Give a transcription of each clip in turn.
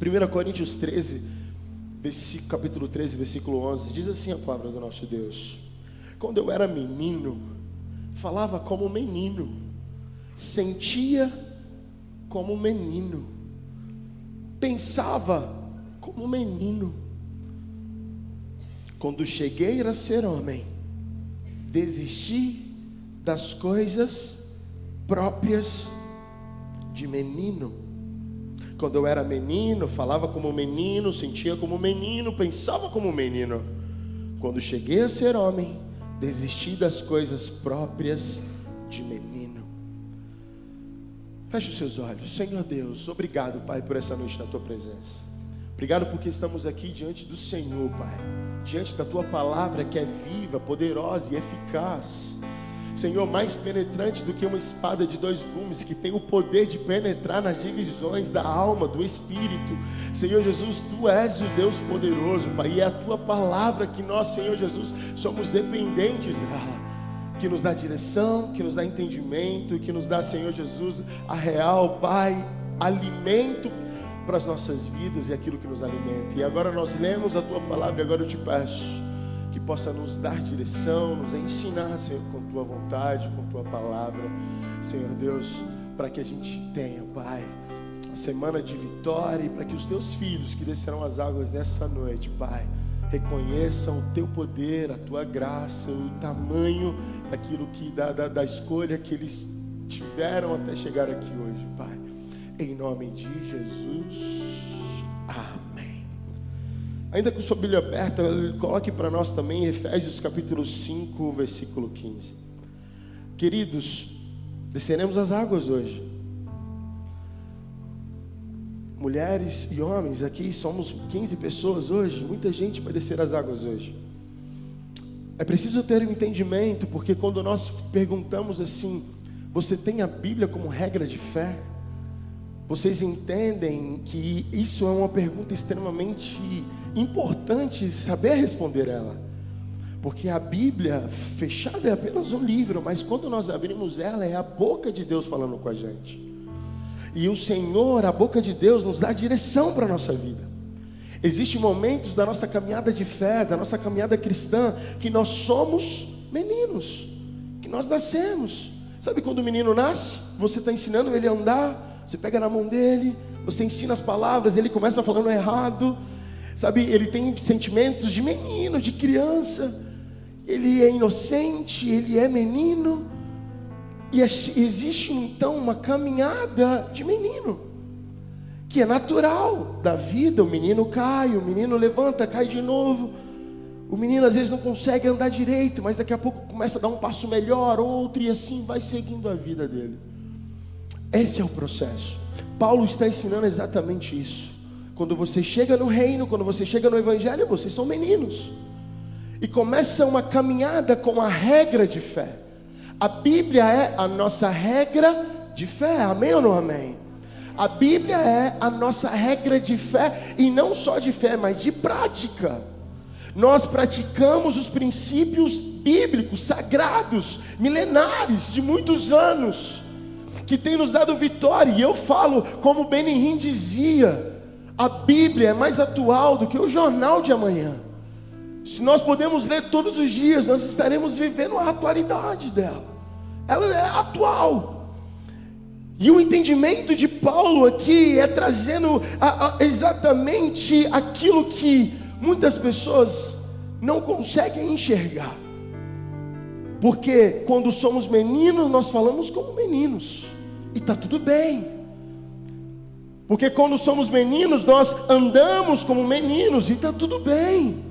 1 Coríntios 13, capítulo 13, versículo 11, diz assim a palavra do nosso Deus: quando eu era menino, falava como menino, sentia como menino, pensava como menino. Quando cheguei a ser homem, desisti das coisas próprias de menino. Quando eu era menino, falava como menino, sentia como menino, pensava como menino. Quando cheguei a ser homem, desisti das coisas próprias de menino. Feche os seus olhos. Senhor Deus, obrigado, Pai, por essa noite na Tua presença. Obrigado porque estamos aqui diante do Senhor, Pai, diante da Tua palavra que é viva, poderosa e eficaz. Senhor, mais penetrante do que uma espada de dois gumes, que tem o poder de penetrar nas divisões da alma, do espírito. Senhor Jesus, Tu és o Deus poderoso, Pai, e é a Tua palavra que nós, Senhor Jesus, somos dependentes dela, que nos dá direção, que nos dá entendimento, que nos dá, Senhor Jesus, a real, Pai, alimento para as nossas vidas e aquilo que nos alimenta. E agora nós lemos a Tua palavra, e agora eu te peço que possa nos dar direção, nos ensinar, Senhor, com Tua vontade, com Tua palavra, Senhor Deus, para que a gente tenha, Pai, uma semana de vitória, e para que os Teus filhos que descerão as águas nessa noite, Pai, reconheçam o Teu poder, a Tua graça, o tamanho daquilo que, da escolha que eles tiveram até chegar aqui hoje, Pai, em nome de Jesus, amém. Ainda com sua Bíblia aberta, coloque para nós também Efésios capítulo 5, versículo 15. Queridos, desceremos as águas hoje. Mulheres e homens, aqui somos 15 pessoas hoje. Muita gente vai descer as águas hoje. É preciso ter um entendimento, porque quando nós perguntamos assim: você tem a Bíblia como regra de fé? Vocês entendem que isso é uma pergunta extremamente importante saber responder ela. Porque a Bíblia fechada é apenas um livro, mas quando nós abrimos ela, é a boca de Deus falando com a gente. E o Senhor, a boca de Deus, nos dá direção para a nossa vida. Existem momentos da nossa caminhada de fé, da nossa caminhada cristã, que nós somos meninos, que nós nascemos. Sabe quando o menino nasce, você está ensinando ele a andar, você pega na mão dele, você ensina as palavras, ele começa falando errado, sabe, ele tem sentimentos de menino, de criança, ele é inocente, ele é menino, e existe então uma caminhada de menino, que é natural da vida. O menino cai, o menino levanta, cai de novo, o menino às vezes não consegue andar direito, mas daqui a pouco começa a dar um passo melhor, outro, e assim vai seguindo a vida dele. Esse é o processo. Paulo está ensinando exatamente isso. Quando você chega no reino, quando você chega no evangelho, vocês são meninos, e começa uma caminhada com a regra de fé. A Bíblia é a nossa regra de fé, amém ou não amém? A Bíblia é a nossa regra de fé, e não só de fé, mas de prática. Nós praticamos os princípios bíblicos, sagrados, milenares, de muitos anos, que tem nos dado vitória. E eu falo, como Benihim dizia, a Bíblia é mais atual do que o jornal de amanhã. Se nós podemos ler todos os dias, nós estaremos vivendo a atualidade dela. Ela é atual. E o entendimento de Paulo aqui é trazendo exatamente aquilo que muitas pessoas não conseguem enxergar. Porque quando somos meninos, nós falamos como meninos, e está tudo bem. Porque quando somos meninos, nós andamos como meninos, e está tudo bem.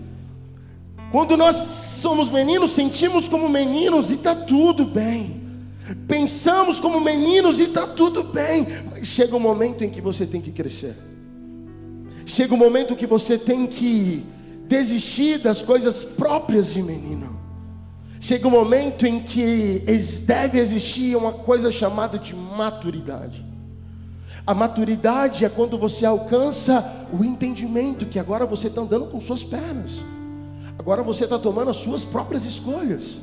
Quando nós somos meninos, sentimos como meninos, e está tudo bem. Pensamos como meninos, e está tudo bem. Mas chega um momento em que você tem que crescer. Chega um momento que você tem que desistir das coisas próprias de menino. Chega um momento em que deve existir uma coisa chamada de maturidade. A maturidade é quando você alcança o entendimento que agora você está andando com suas pernas. Agora você está tomando as suas próprias escolhas.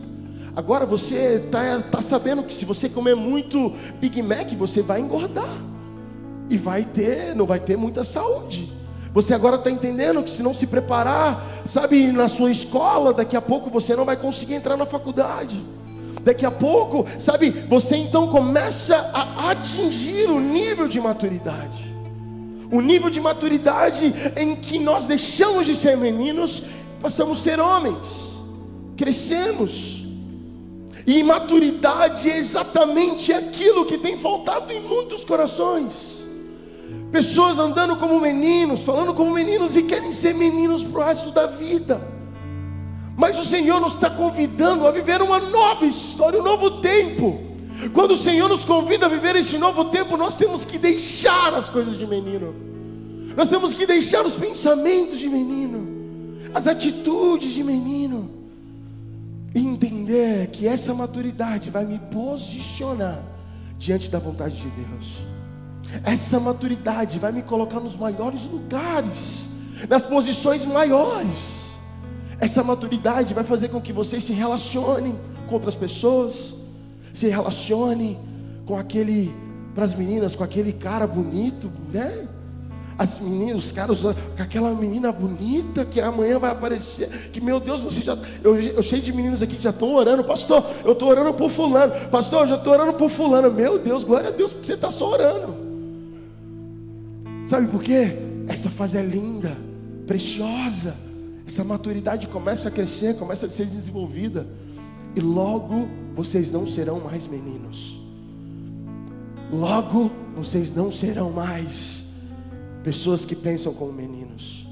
Agora você está sabendo que se você comer muito Big Mac, você vai engordar. e não vai ter muita saúde. Você agora está entendendo que se não se preparar, sabe, na sua escola, daqui a pouco você não vai conseguir entrar na faculdade. Daqui a pouco, sabe, você então começa a atingir o nível de maturidade. O nível de maturidade em que nós deixamos de ser meninos, passamos a ser homens. Crescemos. E imaturidade é exatamente aquilo que tem faltado em muitos corações. Pessoas andando como meninos, falando como meninos e querem ser meninos para o resto da vida. Mas o Senhor nos está convidando a viver uma nova história, um novo tempo. Quando o Senhor nos convida a viver este novo tempo, nós temos que deixar as coisas de menino. Nós temos que deixar os pensamentos de menino, as atitudes de menino, e entender que essa maturidade vai me posicionar diante da vontade de Deus. Essa maturidade vai me colocar nos maiores lugares, nas posições maiores. Essa maturidade vai fazer com que vocês se relacionem com outras pessoas, se relacione com aquele, para as meninas, com aquele cara bonito, né? As meninas, os caras, com aquela menina bonita que amanhã vai aparecer, que meu Deus, você já, eu cheio de meninos aqui que já estão orando, pastor, eu estou orando por fulano, pastor, eu já estou orando por fulano, meu Deus, glória a Deus, porque você está só orando. Sabe por quê? Essa fase é linda, preciosa. Essa maturidade começa a crescer, começa a ser desenvolvida, e logo vocês não serão mais meninos. Logo vocês não serão mais pessoas que pensam como meninos.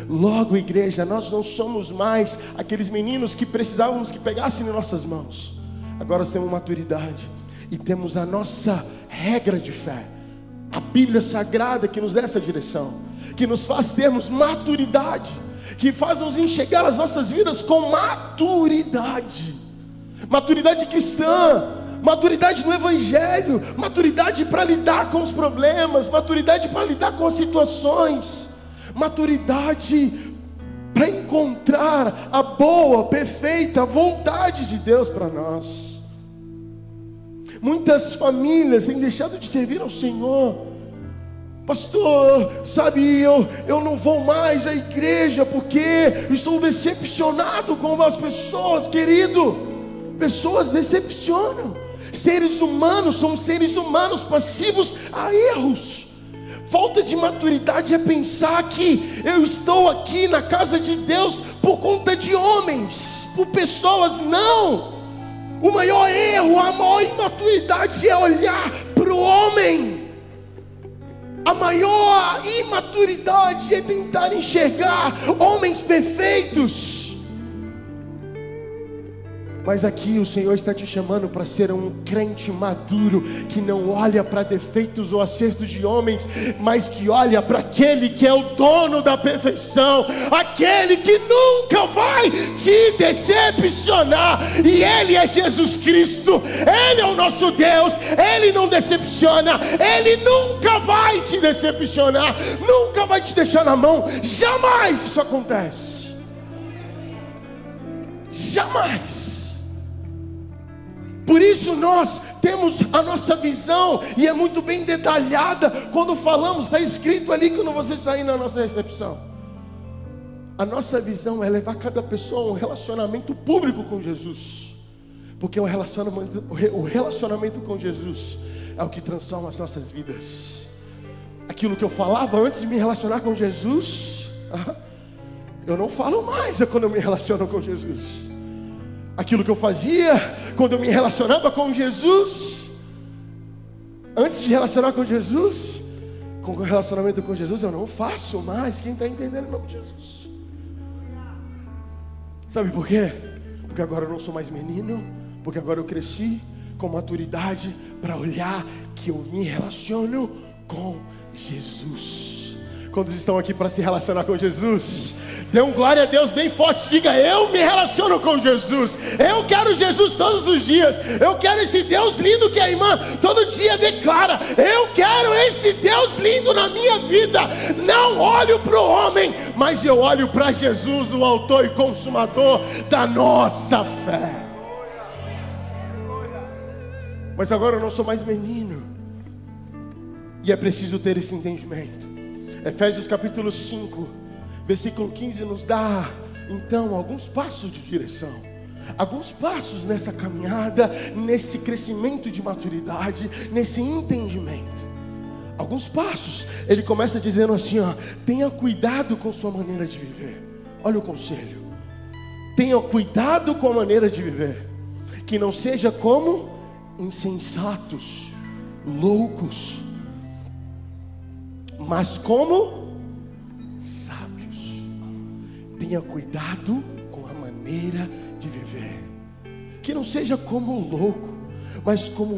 Logo, igreja, nós não somos mais aqueles meninos que precisávamos que pegassem nas nossas mãos. Agora nós temos maturidade e temos a nossa regra de fé, a Bíblia Sagrada, que nos dá essa direção, que nos faz termos maturidade, que faz nos enxergar as nossas vidas com maturidade. Maturidade cristã, maturidade no Evangelho, maturidade para lidar com os problemas, maturidade para lidar com as situações, maturidade para encontrar a boa, perfeita vontade de Deus para nós. Muitas famílias têm deixado de servir ao Senhor. Pastor, sabe, eu não vou mais à igreja porque estou decepcionado com as pessoas. Querido, pessoas decepcionam. Seres humanos são seres humanos passivos a erros. Falta de maturidade é pensar que eu estou aqui na casa de Deus por conta de homens, por pessoas. Não! O maior erro, a maior imaturidade é olhar para o homem. A maior imaturidade é tentar enxergar homens perfeitos. Mas aqui o Senhor está te chamando para ser um crente maduro, que não olha para defeitos ou acertos de homens, mas que olha para aquele que é o dono da perfeição, aquele que nunca vai te decepcionar, e Ele é Jesus Cristo, Ele é o nosso Deus, Ele não decepciona, Ele nunca vai te decepcionar, nunca vai te deixar na mão, jamais isso acontece, jamais. Por isso nós temos a nossa visão, e é muito bem detalhada quando falamos, está escrito ali quando você sair na nossa recepção. A nossa visão é levar cada pessoa a um relacionamento público com Jesus, porque o relacionamento com Jesus é o que transforma as nossas vidas. Aquilo que eu falava antes de me relacionar com Jesus, eu não falo mais quando eu me relaciono com Jesus. Aquilo que eu fazia quando eu me relacionava com Jesus, antes de relacionar com Jesus, com o relacionamento com Jesus, eu não faço mais. Quem está entendendo em nome de Jesus? Sabe por quê? Porque agora eu não sou mais menino, porque agora eu cresci com maturidade para olhar que eu me relaciono com Jesus. Quantos estão aqui para se relacionar com Jesus? Dê um glória a Deus bem forte. Diga: eu me relaciono com Jesus. Eu quero Jesus todos os dias. Eu quero esse Deus lindo que a irmã todo dia declara. Eu quero esse Deus lindo na minha vida. Não olho para o homem, mas eu olho para Jesus, o autor e consumador da nossa fé. Mas agora eu não sou mais menino. E é preciso ter esse entendimento. Efésios capítulo 5, versículo 15 nos dá, então, alguns passos de direção. Alguns passos nessa caminhada, nesse crescimento de maturidade, nesse entendimento. Alguns passos. Ele começa dizendo assim, ó: tenha cuidado com sua maneira de viver. Olha o conselho. Tenha cuidado com a maneira de viver, que não seja como insensatos, loucos, mas como sábios. Tenha cuidado com a maneira de viver, que não seja como louco, mas como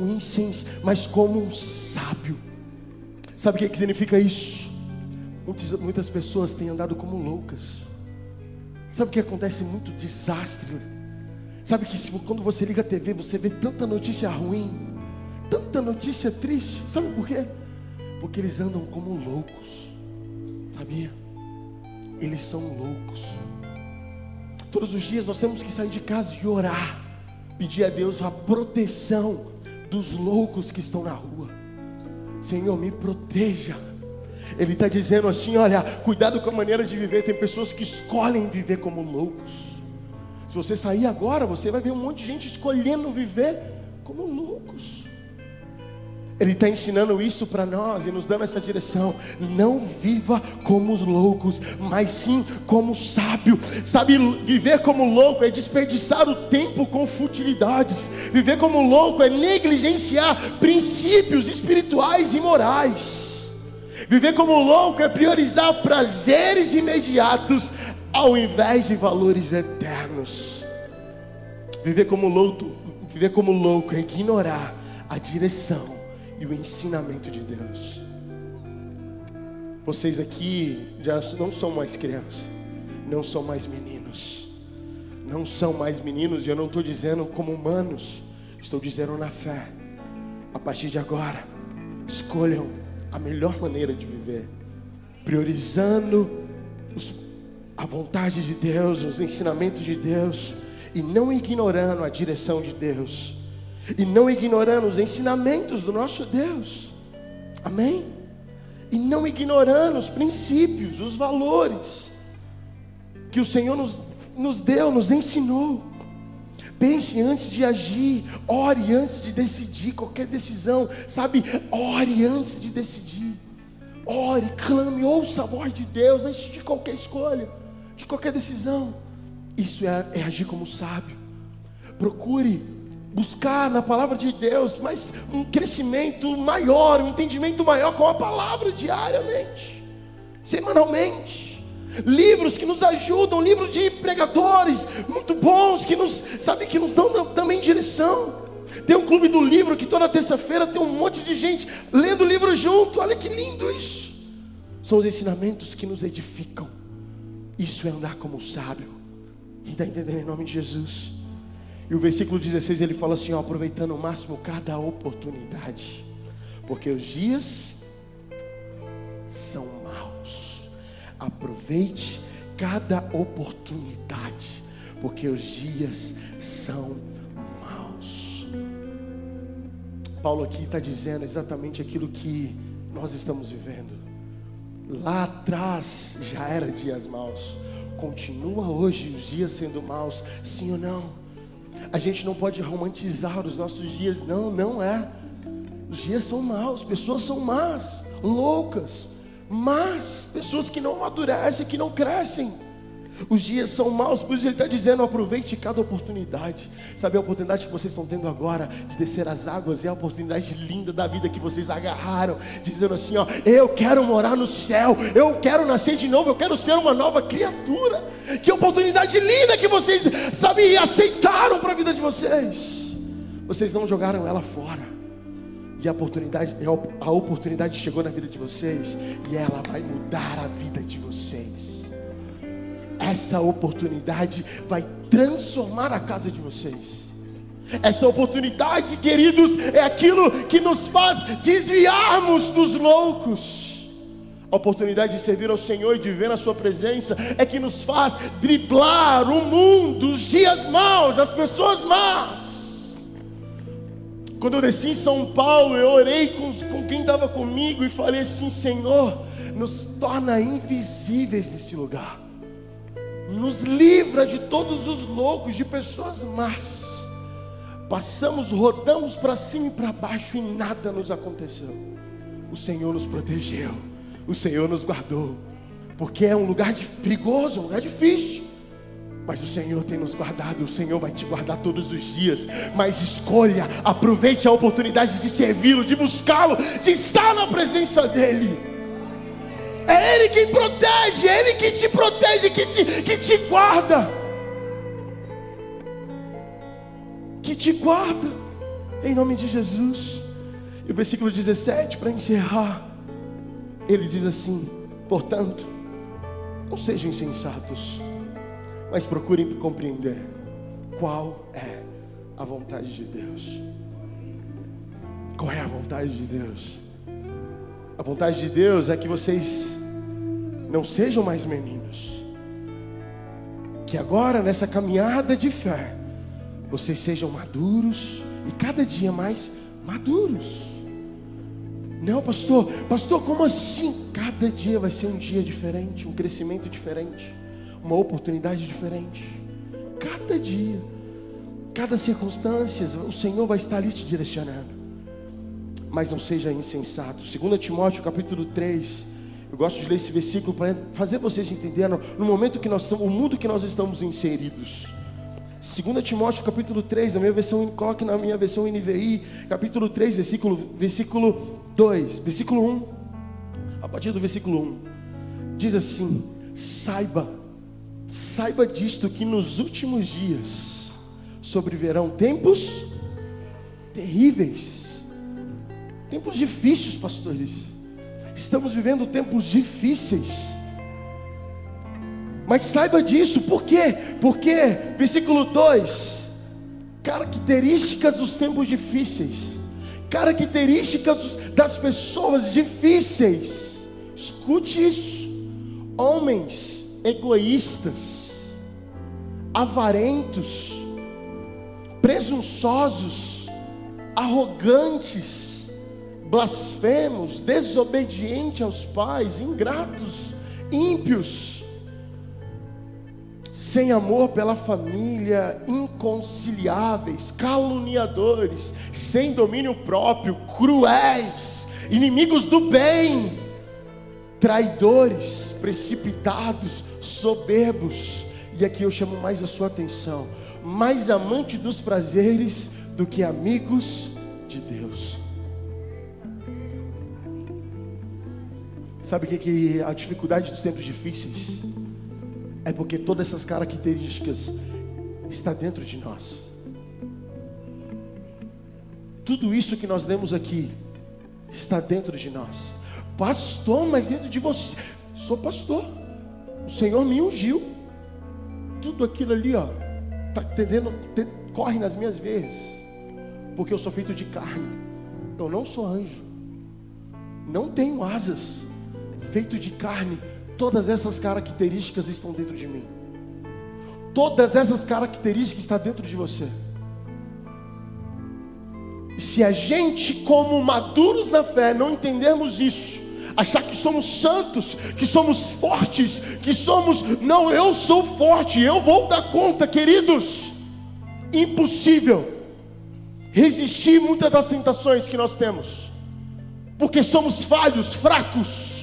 mas como um sábio. Sabe o que significa isso? Muitas pessoas têm andado como loucas. Sabe o que acontece? Muito desastre. Sabe que quando você liga a TV, você vê tanta notícia ruim, tanta notícia triste. Sabe por quê? Porque eles andam como loucos. Sabia? Eles são loucos. Todos os dias nós temos que sair de casa e orar, pedir a Deus a proteção dos loucos que estão na rua. Senhor, me proteja. Ele está dizendo assim, olha, cuidado com a maneira de viver. Tem pessoas que escolhem viver como loucos. Se você sair agora, você vai ver um monte de gente escolhendo viver como loucos. Ele está ensinando isso para nós e nos dando essa direção. Não viva como os loucos, mas sim como sábio. Sabe, viver como louco é desperdiçar o tempo com futilidades. Viver como louco é negligenciar princípios espirituais e morais. Viver como louco é priorizar prazeres imediatos ao invés de valores eternos. Viver como louco é ignorar a direção e o ensinamento de Deus. Vocês aqui já não são mais crianças, não são mais meninos. Não são mais meninos, e eu não estou dizendo como humanos, estou dizendo na fé. A partir de agora, escolham a melhor maneira de viver, priorizando a vontade de Deus, os ensinamentos de Deus, e não ignorando a direção de Deus, e não ignorando os ensinamentos do nosso Deus. Amém? E não ignorando os princípios, os valores que o Senhor nos deu, nos ensinou. Pense antes de agir, ore antes de decidir qualquer decisão, sabe? Ore antes de decidir. Ore, clame, ouça a voz de Deus antes de qualquer escolha, de qualquer decisão. Isso é agir como sábio. Procure buscar na palavra de Deus, mas um crescimento maior, um entendimento maior com a palavra diariamente, semanalmente. Livros que nos ajudam, livros de pregadores muito bons, que nos dão também direção. Tem um clube do livro que toda terça-feira tem um monte de gente lendo o livro junto. Olha que lindo isso. São os ensinamentos que nos edificam. Isso é andar como sábio. Quem está entendendo em nome de Jesus? E o versículo 16 ele fala assim, ó, aproveitando ao máximo cada oportunidade, porque os dias são maus. Aproveite cada oportunidade, porque os dias são maus. Paulo aqui está dizendo exatamente aquilo que nós estamos vivendo. Lá atrás já era dias maus. Continua hoje os dias sendo maus, sim ou não? A gente não pode romantizar os nossos dias, não é. Os dias são maus, pessoas são más, loucas, mas pessoas que não amadurecem, que não crescem. Os dias são maus, por isso ele está dizendo, aproveite cada oportunidade. Sabe a oportunidade que vocês estão tendo agora de descer as águas? É a oportunidade linda da vida que vocês agarraram, dizendo assim, ó, eu quero morar no céu, eu quero nascer de novo, eu quero ser uma nova criatura. Que oportunidade linda que vocês, sabe, aceitaram para a vida de vocês. Vocês não jogaram ela fora. E a oportunidade chegou na vida de vocês, e ela vai mudar a vida de vocês. Essa oportunidade vai transformar a casa de vocês. Essa oportunidade, queridos, é aquilo que nos faz desviarmos dos loucos. A oportunidade de servir ao Senhor e de viver na sua presença é que nos faz driblar o mundo, os dias maus, as pessoas más. Quando eu desci em São Paulo, eu orei com quem estava comigo e falei assim: Senhor, nos torna invisíveis nesse lugar, nos livra de todos os loucos, de pessoas más. Passamos, rodamos para cima e para baixo e nada nos aconteceu. O Senhor nos protegeu, o Senhor nos guardou, porque é um lugar perigoso, um lugar difícil, mas o Senhor tem nos guardado. O Senhor vai te guardar todos os dias. Mas escolha, aproveite a oportunidade de servi-lo, de buscá-lo, de estar na presença dEle. É Ele quem protege, é Ele que te protege, que te guarda, que te guarda, em nome de Jesus. E o versículo 17, para encerrar, ele diz assim: portanto, não sejam insensatos, mas procurem compreender qual é a vontade de Deus. Qual é a vontade de Deus? A vontade de Deus é que vocês não sejam mais meninos, que agora nessa caminhada de fé vocês sejam maduros e cada dia mais maduros. Não, pastor, como assim? Cada dia vai ser um dia diferente, um crescimento diferente, uma oportunidade diferente. Cada dia, cada circunstância, o Senhor vai estar ali te direcionando. Mas não seja insensato. 2 Timóteo capítulo 3, eu gosto de ler esse versículo para fazer vocês entenderem no momento que nós estamos, o mundo que nós estamos inseridos. 2 Timóteo capítulo 3, na minha versão, coloque na minha versão NVI, capítulo 3, versículo 2, versículo 1, a partir do versículo 1, diz assim: saiba disto, que nos últimos dias sobrevirão tempos terríveis, tempos difíceis, pastores. Estamos vivendo tempos difíceis. Mas saiba disso, por quê? Porque, versículo 2, características dos tempos difíceis, características das pessoas difíceis. Escute isso: homens egoístas, avarentos, presunçosos, arrogantes, blasfemos, desobedientes aos pais, ingratos, ímpios, sem amor pela família, inconciliáveis, caluniadores, sem domínio próprio, cruéis, inimigos do bem, traidores, precipitados, soberbos. E aqui eu chamo mais a sua atenção: mais amante dos prazeres do que amigos de Deus. Sabe o que é a dificuldade dos tempos difíceis? É porque todas essas características estão dentro de nós. Tudo isso que nós lemos aqui está dentro de nós. Pastor, mas dentro de você. Sou pastor, o Senhor me ungiu. Tudo aquilo ali, ó, corre nas minhas veias, porque eu sou feito de carne. Eu não sou anjo, não tenho asas. Feito de carne, todas essas características estão dentro de mim. Todas essas características estão dentro de você. E se a gente, como maduros na fé, não entendermos isso, achar que somos santos, que somos fortes, não, eu sou forte, eu vou dar conta, queridos, impossível resistir muitas das tentações que nós temos, porque somos falhos, fracos.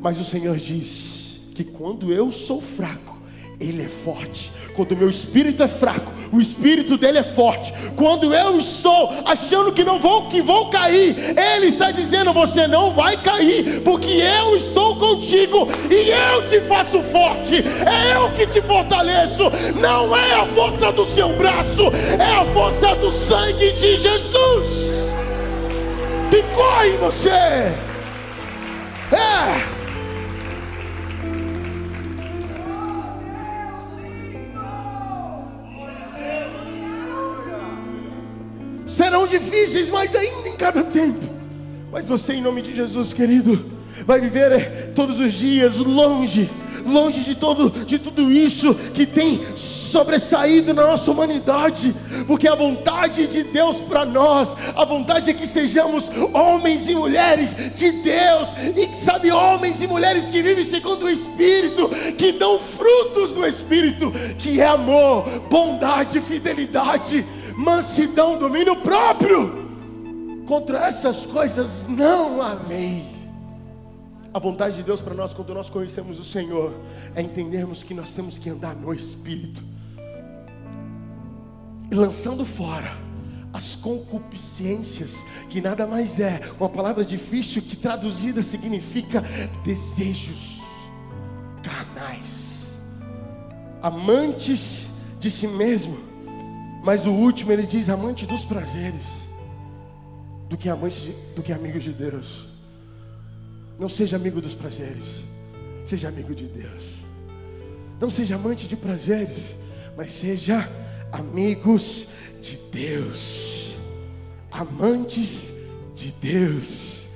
Mas o Senhor diz que quando eu sou fraco, Ele é forte. Quando o meu espírito é fraco, o espírito dele é forte. Quando eu estou achando que vou cair, Ele está dizendo: você não vai cair, porque eu estou contigo e eu te faço forte. É eu que te fortaleço. Não é a força do seu braço, é a força do sangue de Jesus que corre em você. Serão difíceis, mas ainda em cada tempo. Mas você, em nome de Jesus, querido, vai viver todos os dias longe de tudo isso que tem sobressaído na nossa humanidade, porque a vontade de Deus para nós, a vontade é que sejamos homens e mulheres de Deus, e sabe, homens e mulheres que vivem segundo o Espírito, que dão frutos do Espírito, que é amor, bondade, fidelidade, mansidão, domínio próprio. Contra essas coisas não há lei. A vontade de Deus para nós, quando nós conhecemos o Senhor, é entendermos que nós temos que andar no Espírito, e lançando fora as concupiscências, que nada mais é uma palavra difícil que traduzida significa desejos carnais, amantes de si mesmo. Mas o último ele diz amante dos prazeres, do que amigos de Deus. Não seja amigo dos prazeres, seja amigo de Deus. Não seja amante de prazeres, mas seja amigos de Deus, amantes de Deus,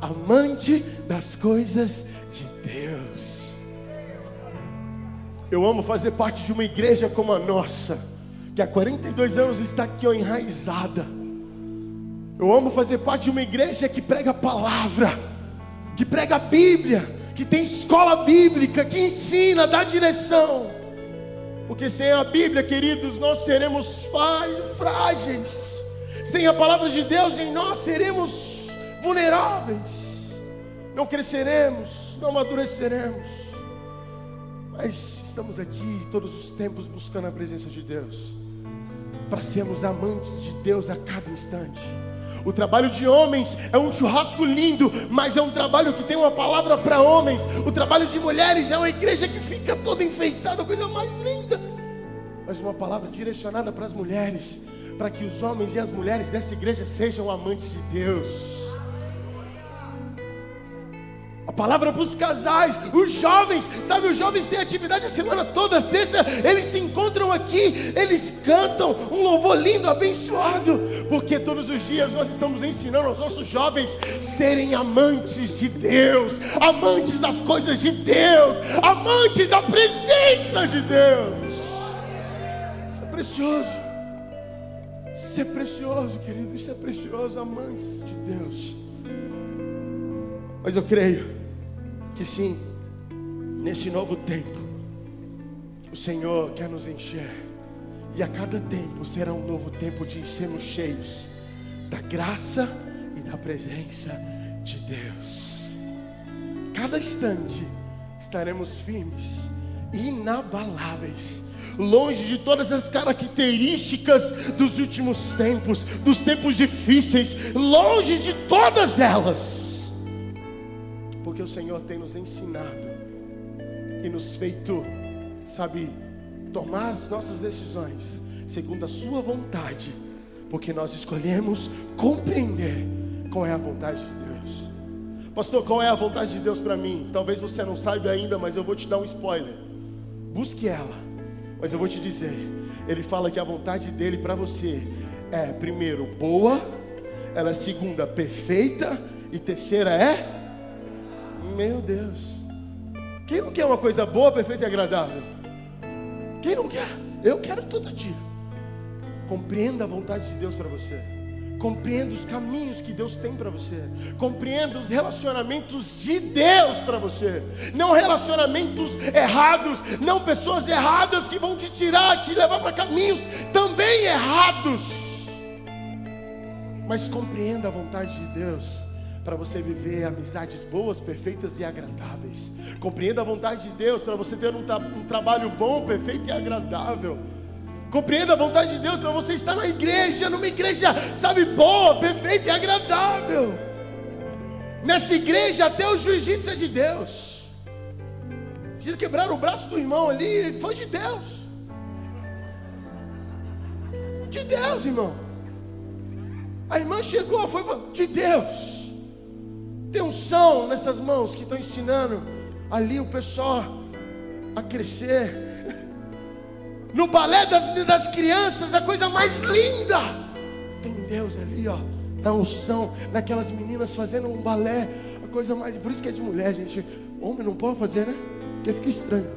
amante das coisas de Deus. Eu amo fazer parte de uma igreja como a nossa, que há 42 anos está aqui enraizada. Eu amo fazer parte de uma igreja que prega a palavra, que prega a Bíblia, que tem escola bíblica, que ensina, dá direção. Porque sem a Bíblia, queridos, nós seremos frágeis. Sem a palavra de Deus em nós seremos vulneráveis. Não cresceremos, não amadureceremos. Mas estamos aqui todos os tempos buscando a presença de Deus, para sermos amantes de Deus a cada instante. O trabalho de homens é um churrasco lindo, mas é um trabalho que tem uma palavra para homens. O trabalho de mulheres é uma igreja que fica toda enfeitada, a coisa mais linda, mas uma palavra direcionada para as mulheres, para que os homens e as mulheres dessa igreja sejam amantes de Deus. A palavra para os casais, os jovens, sabe, os jovens têm atividade a semana toda, sexta, eles se encontram aqui, eles cantam um louvor lindo, abençoado, porque todos os dias nós estamos ensinando aos nossos jovens serem amantes de Deus, amantes das coisas de Deus, amantes da presença de Deus. Isso é precioso, isso é precioso, querido, isso é precioso, amantes de Deus. Mas eu creio que sim, nesse novo tempo, o Senhor quer nos encher, e a cada tempo será um novo tempo de sermos cheios da graça e da presença de Deus. Cada instante estaremos firmes, inabaláveis, longe de todas as características dos últimos tempos, dos tempos difíceis, longe de todas elas. Porque o Senhor tem nos ensinado e nos feito, sabe, tomar as nossas decisões segundo a sua vontade, porque nós escolhemos compreender qual é a vontade de Deus. Pastor, qual é a vontade de Deus para mim? Talvez você não saiba ainda, mas eu vou te dar um spoiler. Busque ela, mas eu vou te dizer. Ele fala que a vontade dele para você é, primeiro, boa, ela é segunda, perfeita, e terceira é... Meu Deus, quem não quer uma coisa boa, perfeita e agradável? Quem não quer? Eu quero todo dia. Compreenda a vontade de Deus para você, compreenda os caminhos que Deus tem para você, compreenda os relacionamentos de Deus para você, não relacionamentos errados, não pessoas erradas que vão te tirar, te levar para caminhos também errados, mas compreenda a vontade de Deus para você viver amizades boas, perfeitas e agradáveis. Compreenda a vontade de Deus para você ter um trabalho bom, perfeito e agradável. Compreenda a vontade de Deus para você estar na igreja, numa igreja, sabe, boa, perfeita e agradável. Nessa igreja até o jiu-jitsu é de Deus. Eles quebraram o braço do irmão ali, foi de Deus. De Deus, irmão. A irmã chegou, foi de Deus. Tem unção nessas mãos que estão ensinando ali o pessoal a crescer. No balé das crianças, a coisa mais linda. Tem Deus ali, ó, na unção, naquelas meninas fazendo um balé. A coisa mais, por isso que é de mulher, gente. Homem não pode fazer, né? Porque fica estranho.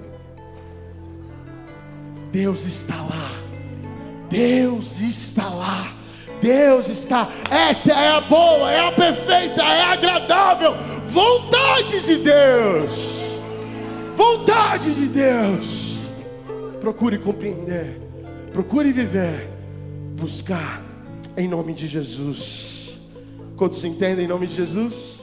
Deus está lá. Deus está lá. Deus está. Essa é a boa, é a perfeita, é a agradável vontade de Deus. Vontade de Deus. Procure compreender. Procure viver. Buscar em nome de Jesus. Quantos entendem em nome de Jesus?